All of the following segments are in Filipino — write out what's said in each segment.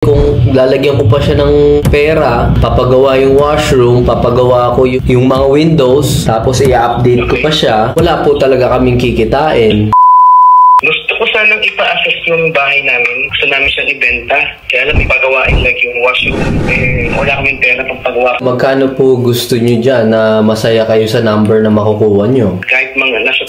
Kung lalagyan ko pa siya ng pera, papagawa yung washroom, papagawa ko yung mga windows, tapos i-update ko pa siya, wala po talaga kaming kikitain. Gusto ko sanang ipa-assess yung bahay namin. Gusto namin siyang ibenta. Kaya alam, ipagawain like yung washroom. Wala kaming pera pang pagawa. Magkano po gusto nyo dyan na masaya kayo sa number na makukuha nyo? Kahit mga nasa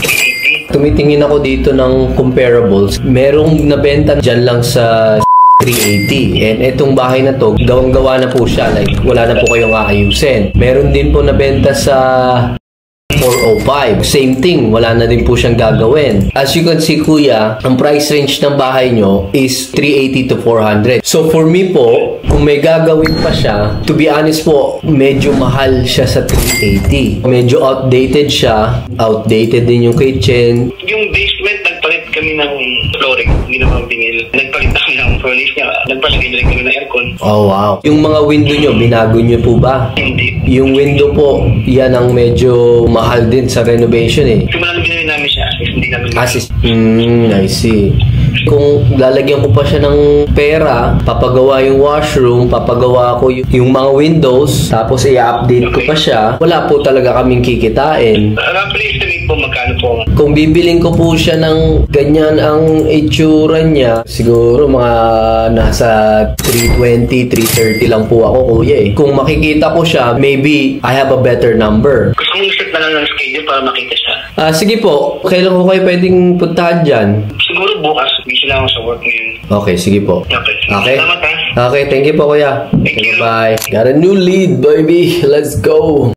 380. Tumitingin ako dito ng comparables. Merong nabenta dyan lang sa 380. And etong bahay na to, gawang-gawa na po siya. Like, wala na po kayong aayusin. Meron din po nabenta sa 405. Same thing, wala na din po siyang gagawin. As you can see, kuya, ang price range ng bahay nyo is 380 to 400. So for me po, kung may gagawin pa siya, to be honest po, medyo mahal siya sa 380. Medyo outdated siya. Outdated din yung kitchen. Yung basement, nagpalit kami ng flooring. Hindi naman binil. Nagpalit kami ng furnace niya. Nagpalagay na rin kami ng aircon. Oh wow. Yung mga window nyo, binago nyo po ba? Hindi. Yung window po, yan ang medyo mahal din sa renovation eh. Simula nang binili namin siya, hindi namin I see. Kung lalagyan ko pa siya ng pera, papagawa yung washroom, papagawa ko yung mga windows, tapos i-update ko pa siya, wala po talaga kaming kikitain. Roughly estimate po magkano po. Kung bibiling ko po siya ng ganyan ang itsura niya, siguro mga nasa 320, 330 lang po ako, kuya eh. Kung makikita ko siya, maybe I have a better number. Gusto kong set na lang ng schedule para makita siya. Sige po, kailan ko kayo pwedeng puntahan dyan? Siguro bukas, busy lang ako sa work ngayon. Okay, sige po. Okay. Salamat ha. Okay, thank you po kuya. Thank you. Bye. Got a new lead, baby. Let's go.